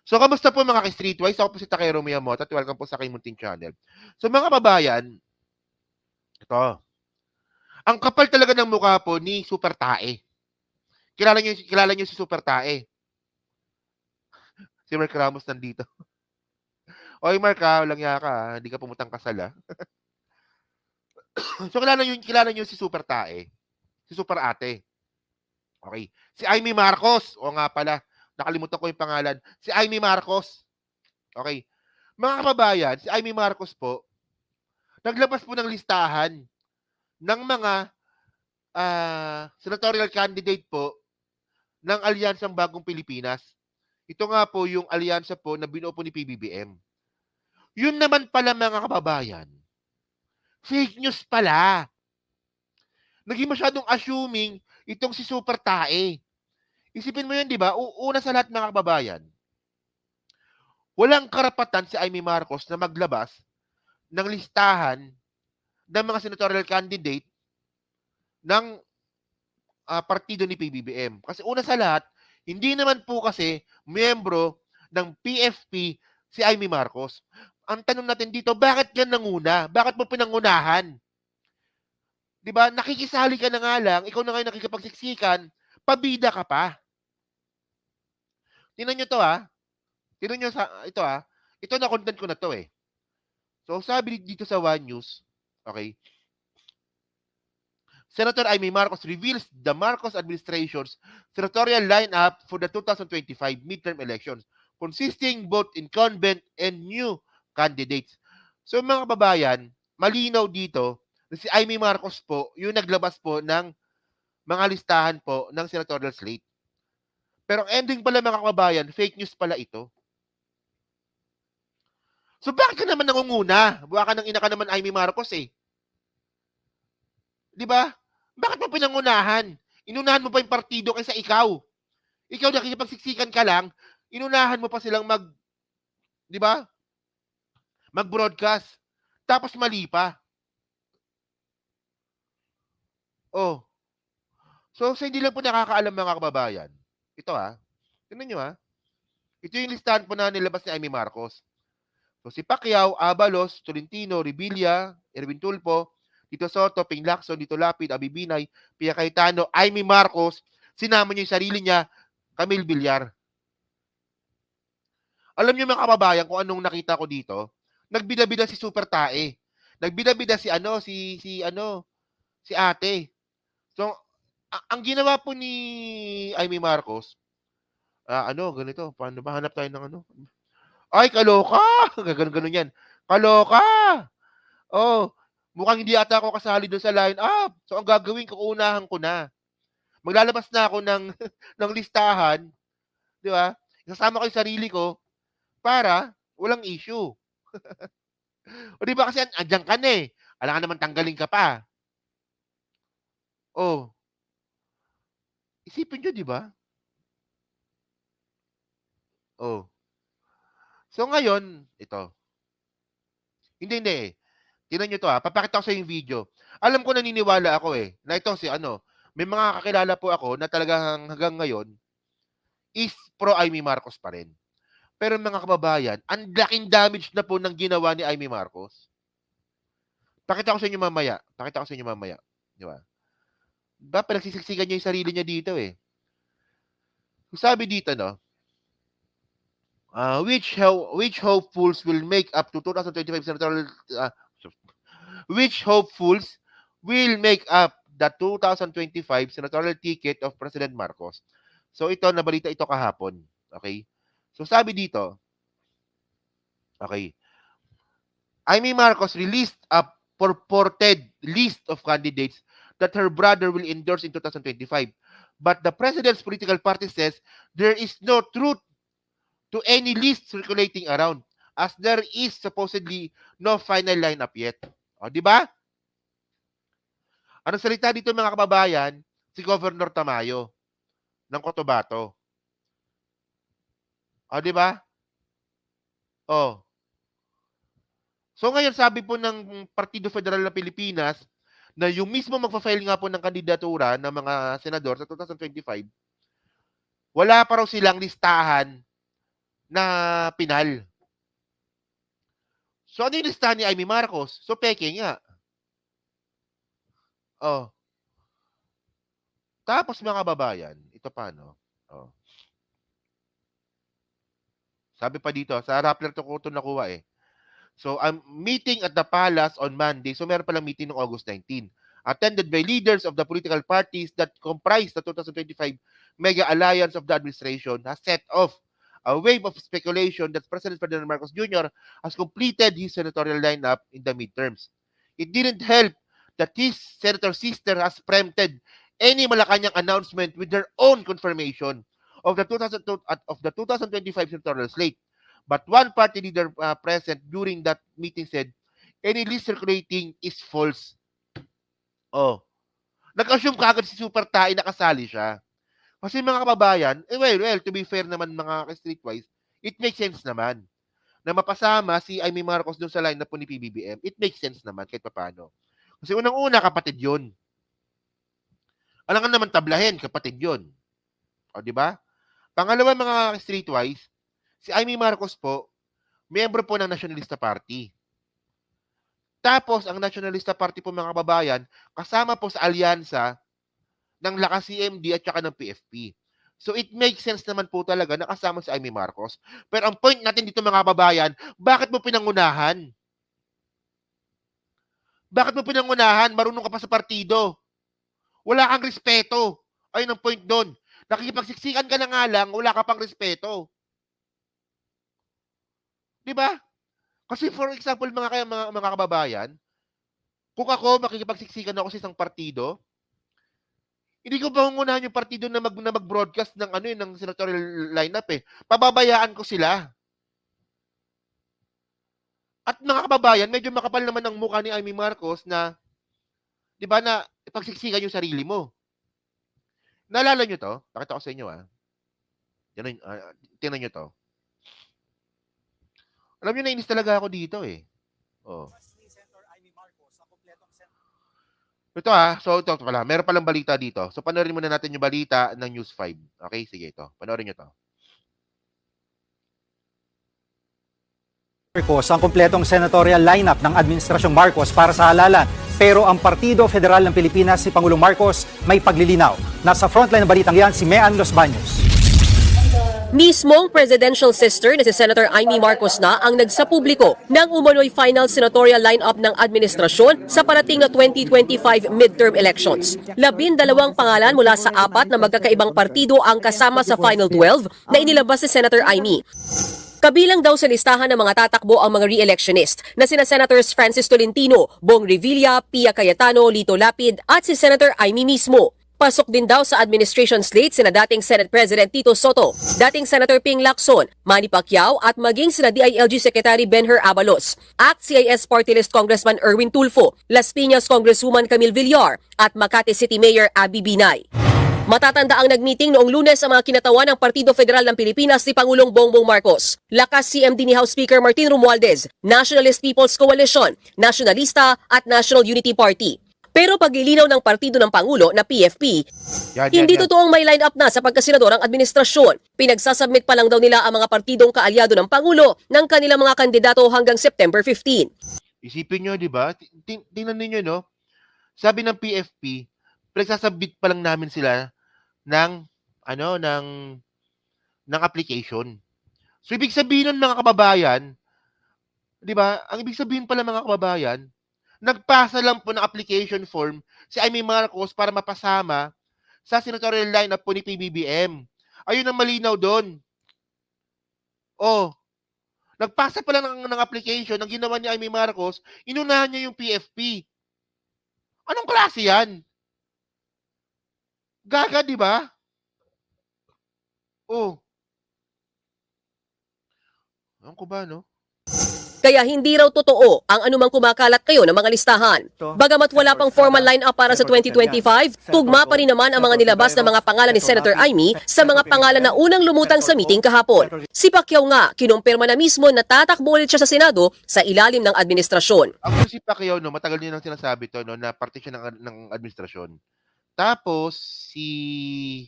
So, kamusta po mga ka-Streetwise? Ako po si Takero Miyamoto at welcome po sa aking munting channel. So, mga kababayan, ito. Ang kapal talaga ng mukha po ni Super Tae. Kilala niyo si Super Tae. Si Mark Ramos nandito. Oy, Mark, walang ya ka. Hindi ka pumutang kasal, ha? So, kilala niyo si Super Tae. Si Super Ate. Okay. Si Amy Marcos. O nga pala. Nakalimutan ko yung pangalan. Si Amy Marcos. Okay. Mga kababayan, si Amy Marcos po, naglabas po ng listahan ng mga senatorial candidate po ng Alyansang Bagong Pilipinas. Ito nga po yung alyansa po na binuo po ni PBBM. Yun naman pala mga kababayan, fake news pala. Naging masyadong assuming itong si Super Tae. Isipin mo yun, di ba? Una sa lahat mga kababayan, walang karapatan si Amy Marcos na maglabas ng listahan ng mga senatorial candidate ng partido ni PBBM. Kasi una sa lahat, hindi naman po kasi miyembro ng PFP si Amy Marcos. Ang tanong natin dito, bakit yan nanguna? Bakit mo pinangunahan? 'Di ba? Nakikisali ka na nga lang, ikaw na ngayon nakikipagsiksikan, pabida ka pa. Tingnan niyo 'to Tingnan niyo ito Ito na content ko na 'to eh. So sabi dito sa One News, okay? Senator Amy Marcos reveals the Marcos administration's senatorial lineup for the 2025 midterm elections, consisting both incumbent and new candidates. So mga kababayan, malinaw dito na si Amy Marcos po yung naglabas po ng mga listahan po ng senatorial slate. Pero ang ending pala mga kababayan, fake news pala ito. So bakit ka naman nangunguna? Buwa ka ng ina ka naman Amy Marcos eh. 'Di ba? Bakit mo pinangunahan? Inunahan mo pa yung partido kaysa ikaw. Ikaw nakikipagsiksikan ka lang, inunahan mo pa silang 'di ba? Mag-broadcast. Tapos mali pa. Oh. So sa hindi lang po nakakaalam mga kababayan. Ito Tingnan niyo Ito yung listahan po na nilabas ni Amy Marcos. So si Pacquiao, Abalos, Tolentino, Revilla, Erwin Tulfo, Tito Soto, Ping Lacson, Dito Lapid, Abibinay, Pia Cayetano, Amy Marcos, sinama niya yung sarili niya, Camille Villar. Alam niyo mga kababayan kung anong nakita ko dito? Nagbida-bida si Super Tae. Nagbida-bida si Ate. So ang ginawa po ni Amy Marcos, ganito, paano ba hanap tayo ng ano? Ay, kaloka! Ganun yan. Kaloka! Oh, mukhang hindi ata ako kasali doon sa line-up. So, ang gagawin ko, unahan ko na. Maglalabas na ako ng, ng listahan, di ba? Isasama ko yung sarili ko para walang issue. O di ba kasi andyan ka na eh. Alam ka naman tanggalin ka pa. Oh, isipin nyo, di ba? Oh. So ngayon, ito. Hindi eh. Tingnan nyo to Papakita ko sa yung video. Alam ko naniniwala ako eh. Na ito may mga kakilala po ako na talagang hanggang ngayon is pro Amy Marcos pa rin. Pero mga kababayan, ang laking damage na po ng ginawa ni Amy Marcos. Pakita ko sa inyo mamaya. Di ba? Diba, pinagsisiksikan niya yung sarili niya dito eh. Sabi dito, which hopefuls will make up to 2025 senatorial which hopefuls will make up the 2025 senatorial ticket of President Marcos. So ito, nabalita ito kahapon. Okay? So sabi dito, okay, Amy Marcos released a purported list of candidates that her brother will endorse in 2025. But the president's political party says there is no truth to any list circulating around as there is supposedly no final lineup yet. O, di ba? Anong salita dito mga kababayan? Si Governor Tamayo ng Cotabato. O, di ba? O. So ngayon sabi po ng Partido Federal ng Pilipinas na yung mismo magfa-file nga po ng kandidatura ng mga senador sa 2025, wala pa raw silang listahan na pinal. So, ano yung listahan ni Amy Marcos? So, peke nga. Oh. Tapos, mga kababayan, ito pa, no? Oh. Sabi pa dito, sa Rappler to ko ito nakuha eh. So, I'm meeting at the palace on Monday. So, meron palang meeting noong August 19. Attended by leaders of the political parties that comprise the 2025 mega alliance of the administration has set off a wave of speculation that President Ferdinand Marcos Jr. has completed his senatorial lineup in the midterms. It didn't help that his senator sister has preempted any Malacanang announcement with their own confirmation of the 2025 senatorial slate. But one party leader present during that meeting said, any list circulating is false. Oh. Nag-assume kagad si Super Tai na kasali siya. Kasi mga kababayan, well, to be fair naman mga streetwise, it makes sense naman na mapasama si Amy Marcos doon sa line na po ni PBBM. It makes sense naman kahit paano. Kasi unang-una, kapatid yun. Alam ka naman tablahin, kapatid yun. O, di ba? Pangalawa, mga streetwise, si Amy Marcos po, miyembro po ng Nationalista Party. Tapos, ang Nationalista Party po mga kababayan, kasama po sa alyansa ng Lakas CMD at saka ng PFP. So, it makes sense naman po talaga na kasama si Amy Marcos. Pero ang point natin dito mga kababayan, bakit mo pinangunahan? Bakit mo pinangunahan? Marunong ka pa sa partido. Wala kang respeto. Ayun ang point doon. Nakikipagsiksikan ka na nga lang, wala ka pang respeto. Di ba? Kasi for example, mga kababayan, kung ako makikipagsiksikan ako sa isang partido, hindi ko pangungunahan yung partido na mag-broadcast ng ng senatorial lineup eh. Pababayaan ko sila. At mga kababayan, medyo makapal naman ang mukha ni Amy Marcos na 'di ba na ipagsiksikan yung sarili mo. Naalala niyo 'to? Pakita ko sa inyo tingnan niyo 'to. Alam niyo nainis talaga ako dito eh. Oh. Ito so ito pala, meron palang balita dito. So panoorin muna natin yung balita ng News 5. Okay, sige ito. Panoorin niyo 'to. Marcos ang kumpletong senatorial lineup ng Administrasyong Marcos para sa halalan. Pero ang Partido Federal ng Pilipinas si Pangulong Marcos may paglilinaw. Nasa frontline ng balitang yan si Mean Los Baños. Mismong presidential sister na si Senator Amy Marcos na ang nagsapubliko ng umano'y final senatorial lineup ng administrasyon sa parating na 2025 midterm elections. 12 pangalan mula sa 4 na magkakaibang partido ang kasama sa final 12 na inilabas ni Senator Amy. Kabilang daw sa listahan ng mga tatakbo ang mga re-electionist na sina Senators Francis Tolentino, Bong Revilla, Pia Cayetano, Lito Lapid at si Senator Amy mismo. Pasok din daw sa administration slate sina dating Senate President Tito Soto, dating Senator Ping Lacson, Manny Pacquiao at maging sina DILG Secretary Benher Abalos, ACT-CIS Party List Congressman Erwin Tulfo, Las Piñas Congresswoman Camille Villar at Makati City Mayor Abby Binay. Matatanda ang nagmeeting noong Lunes ang mga kinatawan ng Partido Federal ng Pilipinas ni Pangulong Bongbong Marcos, Lakas CMD ni House Speaker Martin Romualdez, Nationalist People's Coalition, Nationalista at National Unity Party. Pero paglilinaw ng partido ng Pangulo na PFP, hindi totoong may line-up na sa pagkasenador ang administrasyon. Pinagsasubmit pa lang daw nila ang mga partidong kaalyado ng Pangulo ng kanilang mga kandidato hanggang September 15. Isipin nyo, di ba? Tingnan ninyo, no? Sabi ng PFP, pinagsasubmit pa lang namin sila ng application. So, ibig sabihin nun, mga kababayan, di ba? Ang ibig sabihin pala mga kababayan, nagpasa lang po ng application form si Amy Marcos para mapasama sa senatorial lineup po ni PBBM. Ayun ang malinaw doon. Oh, nagpasa pa lang ng application ng ginawa ni Amy Marcos, inunahan niya yung PFP. Anong klase yan? Gaga, di ba? Oh. Ano ko ba, no? Kaya hindi raw totoo ang anumang kumakalat kayo ng mga listahan. Bagamat wala pang formal line-up para sa 2025, tugma pa rin naman ang mga nilabas na mga pangalan ni Senator Amy sa mga pangalan na unang lumutang sa meeting kahapon. Si Pacquiao nga, kinumpirma na mismo na tatakbo ulit siya sa Senado sa ilalim ng administrasyon. Ako si Pacquiao, no, matagal niya nang sinasabi to, no, na parte siya ng administrasyon. Tapos, si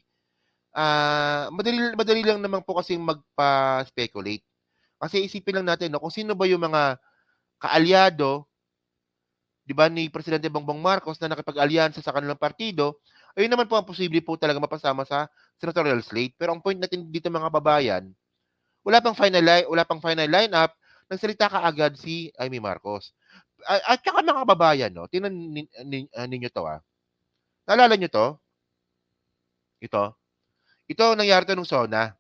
madali lang naman po kasing magpa-speculate. Kasi isipin lang natin, no, kung sino ba yung mga kaalyado, 'di ba, ni Presidente Bongbong Marcos na nakipag-alyansa sa kanilang partido, ayun naman po ang posible po talaga mapasama sa senatorial slate. Pero ang point natin dito mga kababayan, wala pang final lineup, nagsalita kaagad si Amy Marcos. At saka mga kababayan, no, tingnan ninyo 'to, Naalala niyo 'to? Ito. Ito nangyari 'to nung SONA.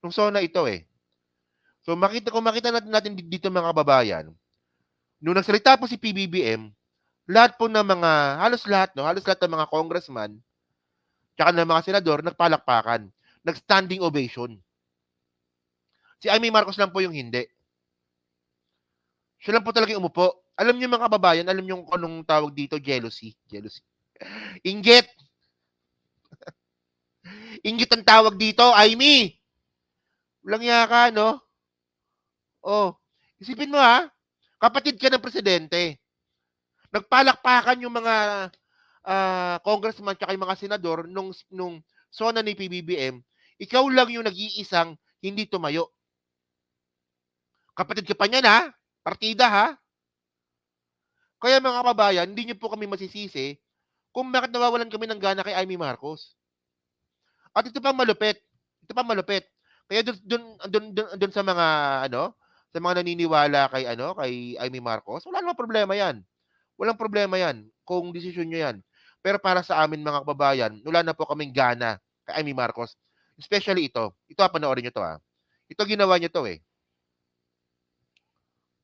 Nung SONA ito, eh. So kung makita natin dito mga kababayan, nung nagsalita po si PBBM, lahat po ng mga halos lahat, no, halos lahat ng mga congressman tsaka ng mga senador nagpalakpakan, nag-standing ovation. Si Amy Marcos lang po yung hindi. Siya lang po talaga yung umupo. Alam niyo mga kababayan, alam niyo kung anong tawag dito, jealousy. Inggit. Inggit ang tawag dito, Amy. Walang iya ka, no? Oh, isipin mo kapatid ka ng presidente. Nagpalakpakan yung mga congressman tsaka yung mga senador nung SONA ni PBBM. Ikaw lang yung nag-iisang hindi tumayo. Kapatid ka pa niyan, partida, Kaya mga kababayan, hindi niyo po kami masisisi kung bakit nawawalan kami ng gana kay Amy Marcos. At ito pa malupit. Kaya dun sa mga sa mga naniniwala kay Amy Marcos, wala namang problema 'yan. Walang problema 'yan kung desisyon niyo 'yan. Pero para sa amin mga kababayan, wala na po kaming gana kay Amy Marcos. Especially ito. Ito panoorin niyo 'to, Ito ginawa niyo 'to, eh.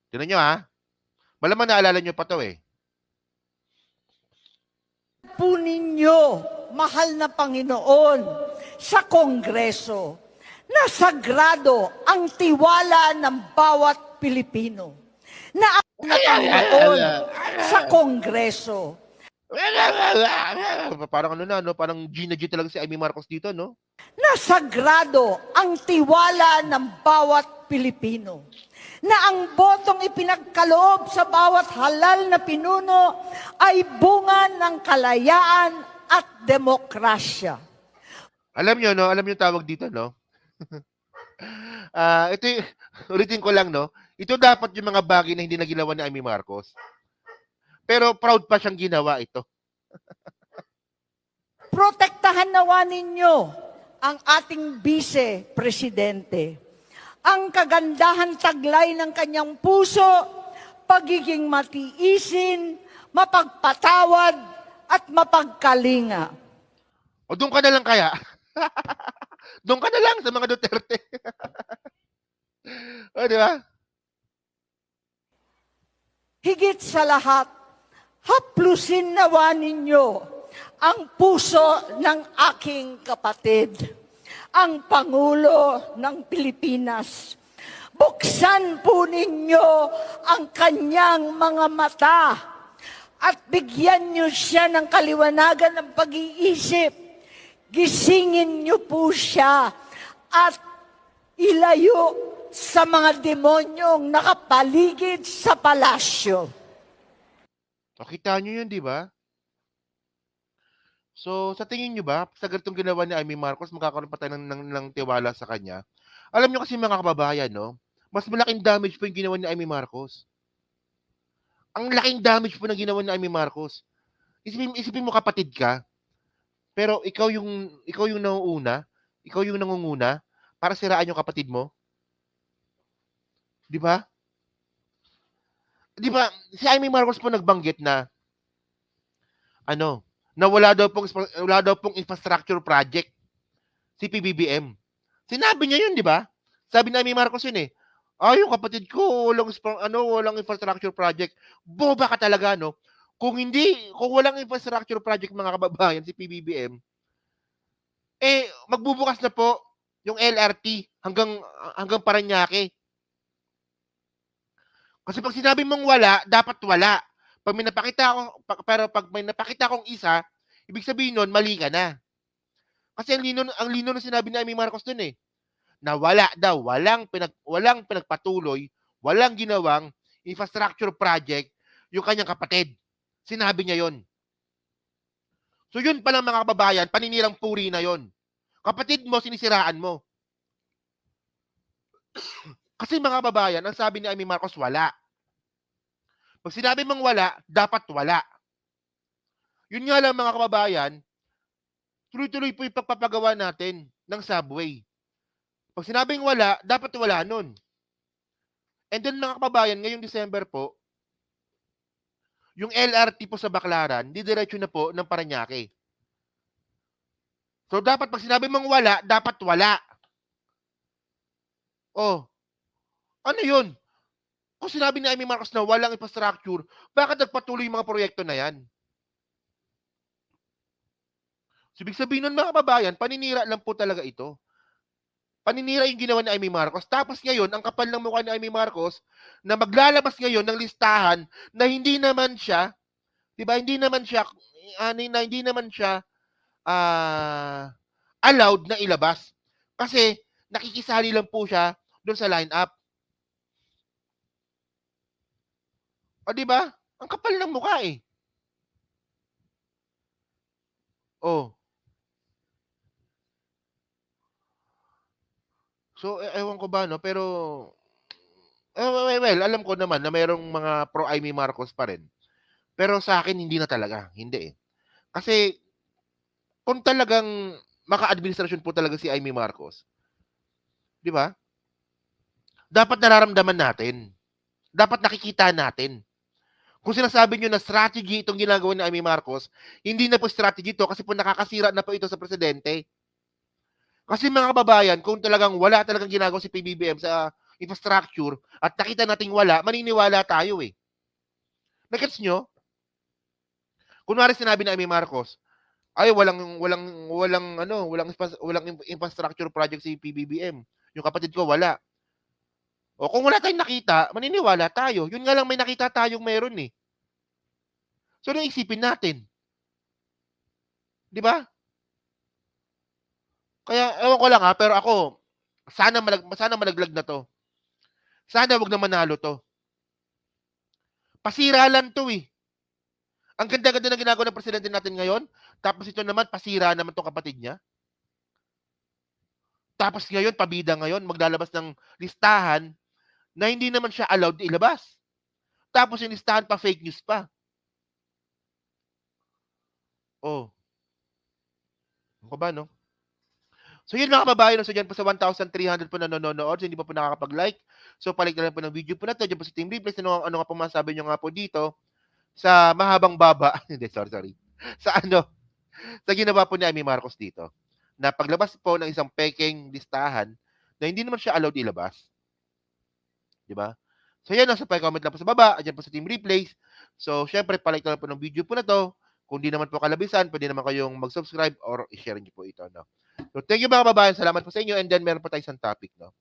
Tingnan niyo, Malamang naalala niyo pa 'to, eh. Po ninyo, mahal na Panginoon, sa Kongreso, na sagrado ang tiwala ng bawat Pilipino. Na ang Panginoon sa Kongreso. Parang parang G na G talaga si Amy Marcos dito, no? Na sagrado ang tiwala ng bawat Pilipino. Na ang botong ipinagkaloob sa bawat halal na pinuno ay bunga ng kalayaan at demokrasya. Alam niyo, no? Alam niyo tawag dito, no? Ito ulitin ko lang, no? Ito dapat yung mga bagay na hindi na ginawa ni Amy Marcos. Pero proud pa siyang ginawa ito. Protektahan nawa ninyo ang ating vice-presidente. Ang kagandahan taglay ng kanyang puso, pagiging matiisin, mapagpatawad, at mapagkalinga. O doon ka na lang kaya? Doon ka na lang sa mga Duterte. O, di ba? Higit sa lahat, haplusin nawa ninyo ang puso ng aking kapatid, ang Pangulo ng Pilipinas. Buksan po ninyo ang kanyang mga mata at bigyan niyo siya ng kaliwanagan ng pag-iisip. Gisingin niyo po siya at ilayo sa mga demonyong nakapaligid sa palasyo. Nakita niyo yun, di ba? So, sa tingin niyo ba, sa ganitong ginawa ni Amy Marcos, magkakaroon pa tayo ng tiwala sa kanya? Alam niyo kasi mga kababayan, no? Mas malaking damage po yung ginawa ni Amy Marcos. Ang laking damage po na ginawa ni Amy Marcos. Isipin mo kapatid ka, pero ikaw yung nangunguna para siraan yung kapatid mo. 'Di ba? 'Di ba? Si Amy Marcos po nagbanggit na na wala daw pong infrastructure project si PBBM. Sinabi niya 'yun, 'di ba? Sabi ni Amy Marcos 'yun, eh. Yung kapatid ko walang infrastructure project. Boba ka talaga, no? Kung walang infrastructure project mga kababayan si PBBM, magbubukas na po yung LRT hanggang Parañaque. Kasi pag sinabi mong wala, dapat wala. Pag may napakita akong isa, ibig sabihin nun, mali ka na. Kasi ang lino ng sinabi ni Amy Marcos dun, na wala daw, walang pinagpatuloy, walang ginawang infrastructure project yung kanyang kapatid. Sinabi niya yon. So yun pa lang mga kababayan, paninirang puri na yon. Kapatid mo, sinisiraan mo. Kasi mga babayan, ang sabi ni Amy Marcos, wala. Pag sinabi mong wala, dapat wala. Yun nga lang mga kababayan, tuloy-tuloy po yung pagpapagawa natin ng subway. Pag sinabing wala, dapat wala nun. And then mga kababayan, ngayong December po, yung LRT po sa Baclaran, didiretso na po ng Parañaque. So dapat pag sinabi mong wala, dapat wala. Oh, ano yun? Kung sinabi ni Amy Marcos na walang infrastructure, bakit nagpatuloy yung mga proyekto na yan? So, ibig sabihin nun mga kababayan, paninira lang po talaga ito. Paninira yung ginawa ni Amy Marcos. Tapos ngayon, ang kapal ng mukha ni Amy Marcos na maglalabas ngayon ng listahan na hindi naman siya, 'di ba? Hindi naman siya allowed na ilabas. Kasi nakikisali lang po siya doon sa lineup. O 'di ba? Ang kapal ng mukha eh. Oh. So, ewan ko ba no, pero well, alam ko naman na mayroong mga pro Amy Marcos pa rin. Pero sa akin hindi na talaga, hindi eh. Kasi kung talagang maka-administrasyon po talaga si Amy Marcos, 'di ba? Dapat nararamdaman natin. Dapat nakikita natin. Kung sinasabi niyo na strategy itong ginagawa ni Amy Marcos, hindi na po strategy ito kasi po nakakasira na po ito sa presidente. Kasi mga kababayan, kung talagang wala talagang ginagawa si PBBM sa infrastructure at nakita nating wala, maniniwala tayo eh. Nagets nyo? Kunwari sinabi ni Amy Marcos, ay walang infrastructure project si PBBM. Yung kapatid ko wala. O kung wala tayong nakita, maniniwala tayo. Yun nga lang may nakita tayong meron eh. So anong isipin natin? 'Di ba? Kaya ewan ko lang ha, pero ako sana malaglag na 'to. Sana wag na manalo 'to. Pasira lang 'to eh. Ang ganda-ganda ng ginagawa ng presidente natin ngayon, tapos ito naman pasira naman 'tong kapatid niya. Tapos ngayon, pabida ngayon, maglalabas ng listahan na hindi naman siya allowed ilabas. Tapos yung listahan pa fake news pa. Oh, ano ka ba, no? So yun mga kababayan, so dyan po sa 1,300 po na nanonood, so hindi pa po nakakapag-like. So palike na lang po ng video po na to, dyan po sa Team Replays, ano nga po masabi nyo nga po dito sa mahabang baba, hindi, sorry. Sa sa ginawa po ni Amy Marcos dito, na paglabas po ng isang peking listahan na hindi naman siya allowed ilabas. Di ba? So yan, nasa comment lang po sa baba, dyan po sa Team Replays. So syempre, palike na lang po ng video po na to. Kung di naman po kalabisan, pwede naman kayong mag-subscribe or i-share niyo po ito. No? So thank you mga kababayan, salamat po sa inyo, and then meron po tayo isang topic. No?